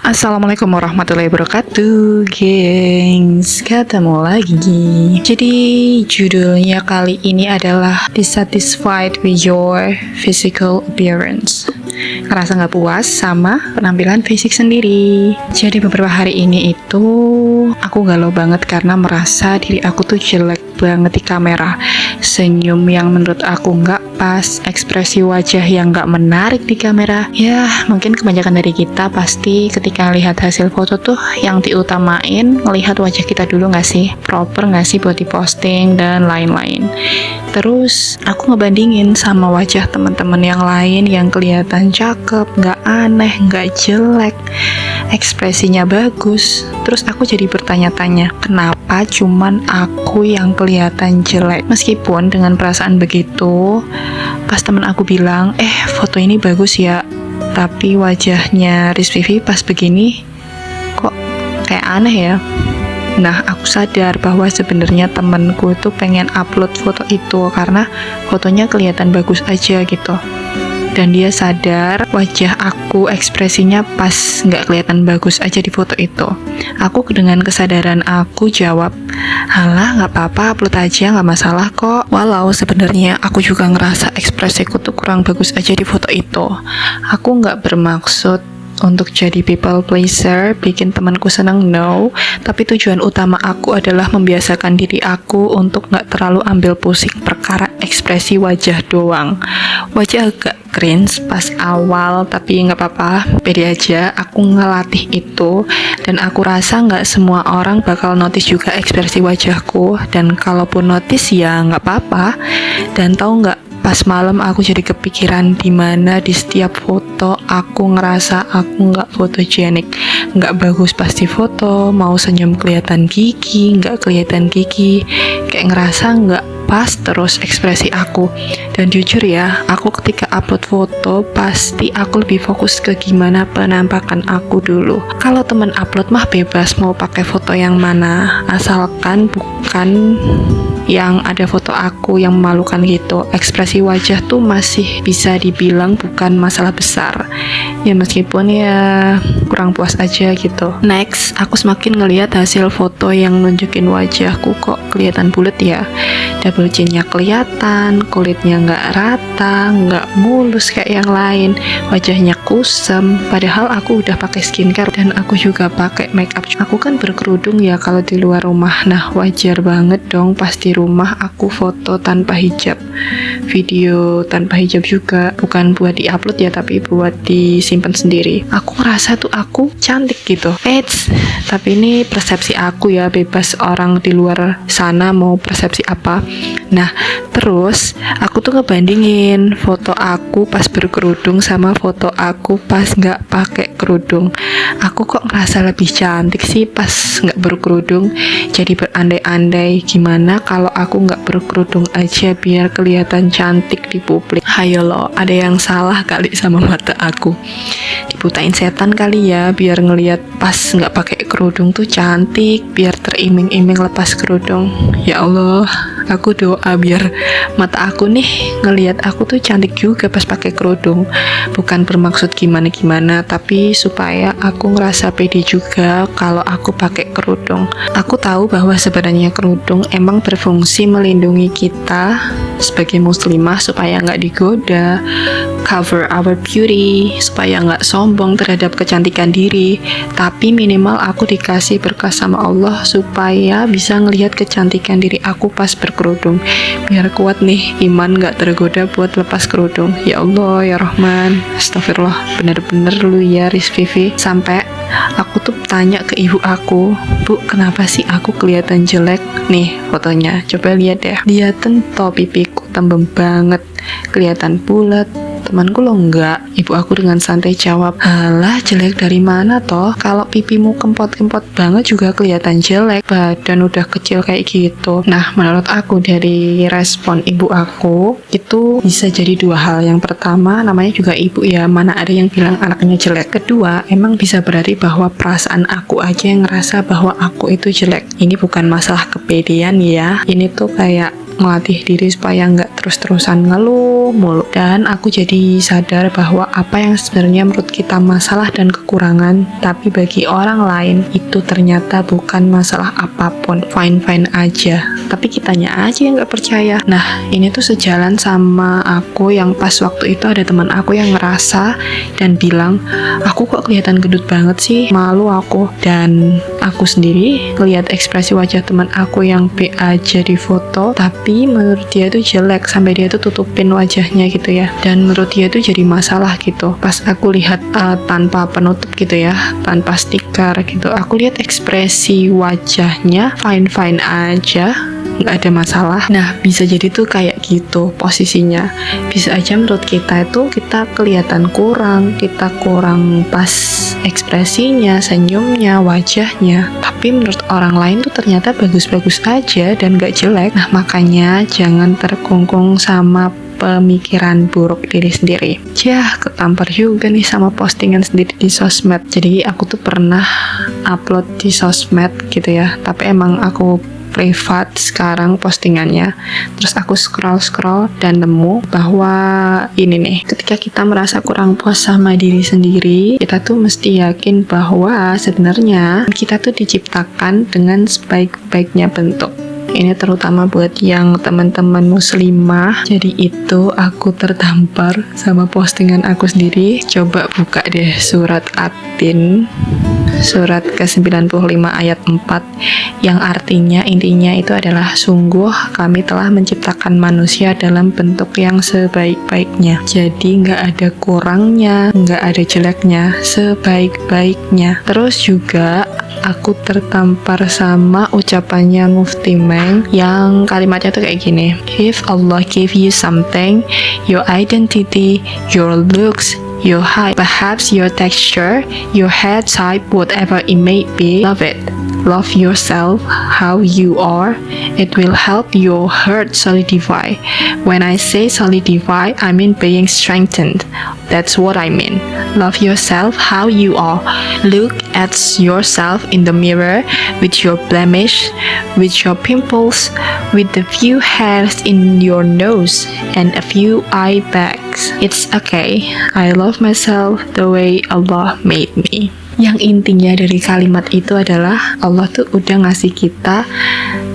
Assalamualaikum warahmatullahi wabarakatuh, gengs. Ketemu lagi. Jadi judulnya kali ini adalah Dissatisfied with your physical appearance. Ngerasa nggak puas sama penampilan fisik sendiri. Jadi beberapa hari ini itu aku galau banget karena merasa diri aku tuh jelek banget di kamera. Senyum yang menurut aku nggak pas, ekspresi wajah yang nggak menarik di kamera. Ya mungkin kebanyakan dari kita pasti ketika lihat hasil foto tuh yang diutamain ngelihat wajah kita dulu nggak sih, proper nggak sih buat diposting dan lain-lain. Terus aku ngebandingin sama wajah teman-teman yang lain yang kelihatan cakep, nggak aneh, nggak jelek, ekspresinya bagus. Terus aku jadi bertanya-tanya, kenapa cuman aku yang kelihatan jelek? Meskipun dengan perasaan begitu, pas temen aku bilang, foto ini bagus ya, tapi wajahnya Rizvivi pas begini kok kayak aneh ya. Nah, aku sadar bahwa sebenarnya temenku itu pengen upload foto itu karena fotonya kelihatan bagus aja gitu. Dan dia sadar wajah aku ekspresinya pas nggak kelihatan bagus aja di foto itu. Aku dengan kesadaran aku jawab, alah nggak apa-apa, upload aja, nggak masalah kok. Walau sebenarnya aku juga ngerasa ekspresiku tuh kurang bagus aja di foto itu. Aku nggak bermaksud untuk jadi people pleaser, bikin temanku senang, no. Tapi tujuan utama aku adalah membiasakan diri aku untuk nggak terlalu ambil pusing perkara ekspresi wajah doang. Wajah agak cringe pas awal, tapi nggak apa-apa, pede aja. Aku ngelatih itu, dan aku rasa nggak semua orang bakal notice juga ekspresi wajahku. Dan kalaupun notice ya nggak apa-apa. Dan tahu nggak? Pas malam aku jadi kepikiran dimana di setiap foto aku ngerasa aku nggak fotogenik, nggak bagus pasti foto, mau senyum kelihatan gigi, nggak kelihatan gigi, kayak ngerasa nggak pas terus ekspresi aku. Dan jujur ya, aku ketika upload foto pasti aku lebih fokus ke gimana penampakan aku dulu. Kalau temen upload mah bebas mau pakai foto yang mana, asalkan bukan yang ada foto aku yang memalukan gitu. Ekspresi wajah tuh masih bisa dibilang bukan masalah besar ya, meskipun ya kurang puas aja gitu. Next, aku semakin ngelihat hasil foto yang nunjukin wajahku kok kelihatan bulat ya, double chinnya kelihatan, kulitnya nggak rata, nggak mulus kayak yang lain, wajahnya kusam, padahal aku udah pakai skincare dan aku juga pakai makeup. Aku kan berkerudung ya kalau di luar rumah. Nah, wajar banget dong pas di rumah aku foto tanpa hijab, video tanpa hijab juga, bukan buat diupload ya, tapi buat disimpan sendiri. Aku ngerasa tuh aku cantik gitu. Tapi ini persepsi aku ya, bebas orang di luar sana mau persepsi apa. Nah, terus aku tuh ngebandingin foto aku pas berkerudung sama foto aku pas nggak pakai kerudung. Aku kok ngerasa lebih cantik sih pas nggak berkerudung. Jadi berandai-andai gimana kalau aku nggak berkerudung aja biar kelihatan cantik di publik. Hayo loh, ada yang salah kali sama mata aku. Dibutain setan kali ya, biar ngelihat pas nggak pakai kerudung tuh cantik, biar teriming-iming lepas kerudung. Ya Allah, aku doa biar mata aku nih ngelihat aku tuh cantik juga pas pakai kerudung. Bukan bermaksud gimana-gimana, tapi supaya aku ngerasa pede juga kalau aku pakai kerudung. Aku tahu bahwa sebenarnya kerudung emang berfungsi melindungi kita sebagai muslimah supaya nggak digoda, cover our beauty, supaya nggak sombong terhadap kecantikan diri. Tapi minimal aku dikasih berkah sama Allah supaya bisa ngelihat kecantikan diri aku pas berkerudung, biar kuat nih iman nggak tergoda buat lepas kerudung. Ya Allah ya Rahman, astagfirullah, bener-bener lu ya Rizvivi. Sampai aku tuh tanya ke ibu aku, Bu, kenapa sih aku kelihatan jelek? Nih fotonya, coba lihat deh, lihatin toh pipiku tembem banget, kelihatan bulat. Temanku lo enggak. Ibu aku dengan santai jawab, alah jelek dari mana toh, kalau pipimu kempot-kempot banget juga kelihatan jelek, badan udah kecil kayak gitu. Nah, menurut aku dari respon ibu aku itu bisa jadi dua hal. Yang pertama, namanya juga ibu ya, mana ada yang bilang anaknya jelek. Kedua, emang bisa berarti bahwa perasaan aku aja yang ngerasa bahwa aku itu jelek. Ini bukan masalah kepedean ya, ini tuh kayak ngelatih diri supaya nggak terus-terusan ngeluh mulu. Dan aku jadi sadar bahwa apa yang sebenarnya menurut kita masalah dan kekurangan, tapi bagi orang lain itu ternyata bukan masalah apapun, fine-fine aja. Tapi kitanya aja yang gak percaya. Nah, ini tuh sejalan sama aku yang pas waktu itu ada teman aku yang ngerasa dan bilang, aku kok kelihatan gendut banget sih, malu aku. Dan aku sendiri ngeliat ekspresi wajah teman aku yang B aja di foto, tapi menurut dia tuh jelek sampai dia tuh tutupin wajahnya gitu ya. Dan menurut dia tuh jadi masalah gitu. Pas aku lihat tanpa penutup gitu ya, tanpa stiker gitu, aku lihat ekspresi wajahnya fine-fine aja, nggak ada masalah. Nah, bisa jadi tuh kayak gitu posisinya. Bisa aja menurut kita itu kita kelihatan kurang, kita kurang pas ekspresinya, senyumnya, wajahnya. Tapi menurut orang lain tuh ternyata bagus-bagus aja dan nggak jelek. Nah, makanya jangan terkungkung sama pemikiran buruk diri sendiri. Ketampar juga nih sama postingan sendiri di sosmed. Jadi aku tuh pernah upload di sosmed gitu ya, tapi emang aku privat sekarang postingannya. Terus aku scroll dan nemu bahwa ini nih, ketika kita merasa kurang puas sama diri sendiri, kita tuh mesti yakin bahwa sebenarnya kita tuh diciptakan dengan sebaik-baiknya bentuk. Ini terutama buat yang teman-teman muslimah. Jadi itu aku tertampar sama postingan aku sendiri. Coba buka deh surat At-Tin, surat ke-95 ayat 4, yang artinya intinya itu adalah sungguh kami telah menciptakan manusia dalam bentuk yang sebaik-baiknya. Jadi nggak ada kurangnya, nggak ada jeleknya, sebaik-baiknya. Terus juga aku tertampar sama ucapannya Mufti Meng yang kalimatnya tuh kayak gini, if Allah give you something, your identity, your looks, your height, perhaps your texture, your head type, whatever it may be, love it. Love yourself how you are. It will help your heart solidify. When I say solidify, I mean being strengthened. That's what I mean. Love yourself how you are. Look at yourself in the mirror with your blemish, with your pimples, with the few hairs in your nose and a few eye bags. It's okay. I love myself the way Allah made me. Yang intinya dari kalimat itu adalah Allah tuh udah ngasih kita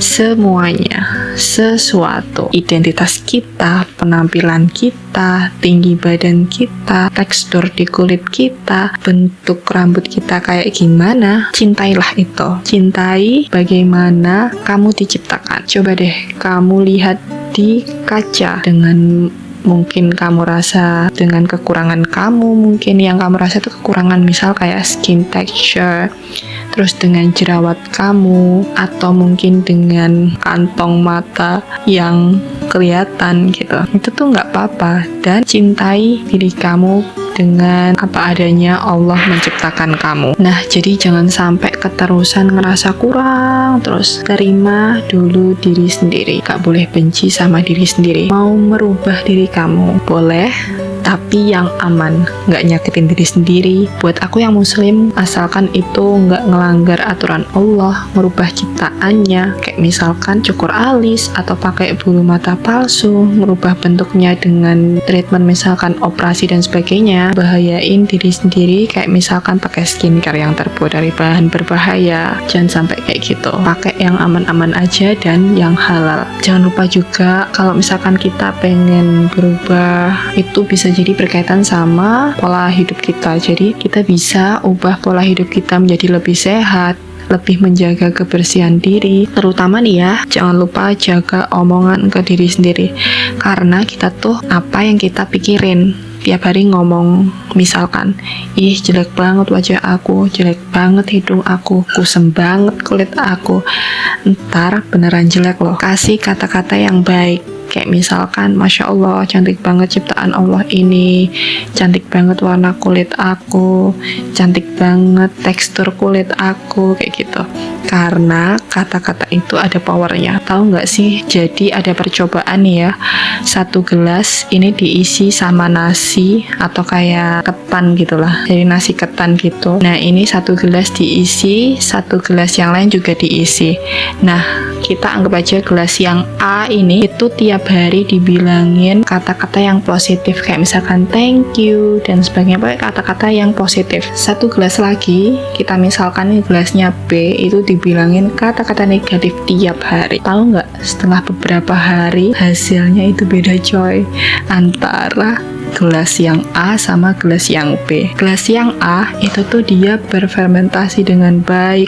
semuanya, sesuatu, identitas kita, penampilan kita, tinggi badan kita, tekstur di kulit kita, bentuk rambut kita kayak gimana. Cintailah itu. Cintai bagaimana kamu diciptakan. Coba deh kamu lihat di kaca dengan mungkin kamu rasa dengan kekurangan kamu, mungkin yang kamu rasa itu kekurangan, misal kayak skin texture, terus dengan jerawat kamu, atau mungkin dengan kantong mata yang kelihatan gitu. Itu tuh nggak apa-apa, dan cintai diri kamu dengan apa adanya Allah menciptakan kamu. Nah, jadi jangan sampai keterusan ngerasa kurang, terus terima dulu diri sendiri. Gak boleh benci sama diri sendiri. Mau merubah diri kamu, boleh, tapi yang aman, nggak nyakitin diri sendiri. Buat aku yang muslim, asalkan itu nggak ngelanggar aturan Allah, merubah ciptaannya, kayak misalkan cukur alis atau pakai bulu mata palsu, merubah bentuknya dengan treatment misalkan operasi dan sebagainya, bahayain diri sendiri, kayak misalkan pakai skincare yang terbuat dari bahan berbahaya. Jangan sampai kayak gitu, pakai yang aman-aman aja dan yang halal. Jangan lupa juga kalau misalkan kita pengen berubah, itu bisa jadi berkaitan sama pola hidup kita. Jadi kita bisa ubah pola hidup kita menjadi lebih sehat, lebih menjaga kebersihan diri. Terutama nih ya, jangan lupa jaga omongan ke diri sendiri. Karena kita tuh apa yang kita pikirin. Tiap hari ngomong, misalkan, ih jelek banget wajah aku, jelek banget hidung aku, kusem banget kulit aku. Ntar beneran jelek loh. Kasih kata-kata yang baik. Kayak misalkan, Masya Allah, cantik banget ciptaan Allah ini, cantik banget warna kulit aku, cantik banget tekstur kulit aku, kayak gitu. Karena kata-kata itu ada powernya. Tahu nggak sih? Jadi ada percobaan nih ya, satu gelas ini diisi sama nasi atau kayak ketan gitulah, jadi nasi ketan gitu. Nah, ini satu gelas diisi, satu gelas yang lain juga diisi. Nah, kita anggap aja gelas yang A ini itu tiap hari dibilangin kata-kata yang positif, kayak misalkan thank you dan sebagainya, pakai kata-kata yang positif. Satu gelas lagi, kita misalkan nih gelasnya B, itu dibilangin kata-kata negatif tiap hari. Tahu nggak, setelah beberapa hari hasilnya itu beda coy, antara gelas yang A sama gelas yang B. Gelas yang A itu tuh dia berfermentasi dengan baik,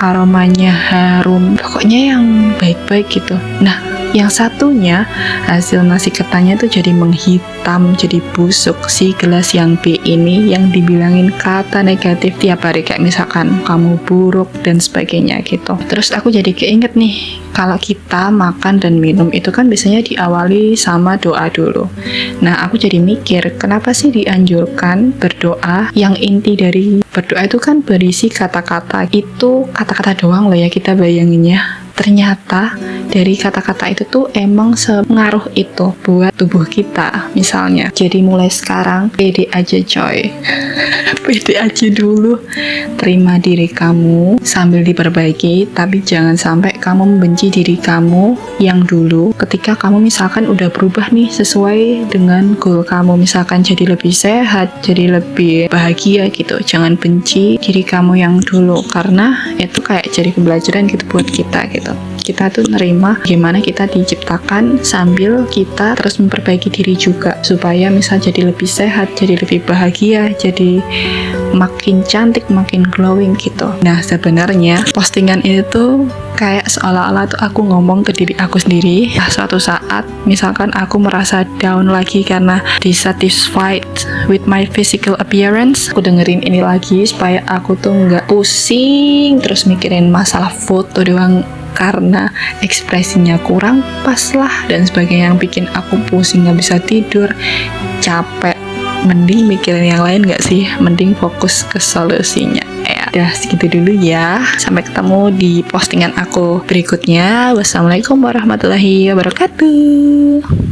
aromanya harum, pokoknya yang baik-baik gitu. Nah, yang satunya hasil nasi ketannya tuh jadi menghitam, jadi busuk. Si gelas yang B ini yang dibilangin kata negatif tiap hari, kayak misalkan kamu buruk dan sebagainya gitu. Terus aku jadi keinget nih, kalau kita makan dan minum itu kan biasanya diawali sama doa dulu. Nah, aku jadi mikir, kenapa sih dianjurkan berdoa? Yang inti dari berdoa itu kan berisi kata-kata. Itu kata-kata doang loh ya, kita bayanginnya. Ternyata dari kata-kata itu tuh emang sepengaruh itu buat tubuh kita misalnya. Jadi mulai sekarang pede aja coy. Pede aja dulu, terima diri kamu sambil diperbaiki, tapi jangan sampai kamu membenci diri kamu yang dulu ketika kamu misalkan udah berubah nih sesuai dengan goal kamu, misalkan jadi lebih sehat, jadi lebih bahagia gitu. Jangan benci diri kamu yang dulu, karena itu kayak jadi pembelajaran gitu buat kita gitu. Kita tuh nerima gimana kita diciptakan sambil kita terus memperbaiki diri juga, supaya misal jadi lebih sehat, jadi lebih bahagia, jadi makin cantik, makin glowing gitu. Nah, sebenarnya postingan ini tuh kayak seolah-olah tuh aku ngomong ke diri aku sendiri. Nah, suatu saat misalkan aku merasa down lagi karena dissatisfied with my physical appearance, aku dengerin ini lagi supaya aku tuh nggak pusing terus mikirin masalah foto doang karena ekspresinya kurang pas lah dan sebagainya, yang bikin aku pusing, nggak bisa tidur, capek. Mending mikirin yang lain gak sih? Mending fokus ke solusinya. Ya, udah segitu dulu ya. Sampai ketemu di postingan aku berikutnya. Wassalamualaikum warahmatullahi wabarakatuh.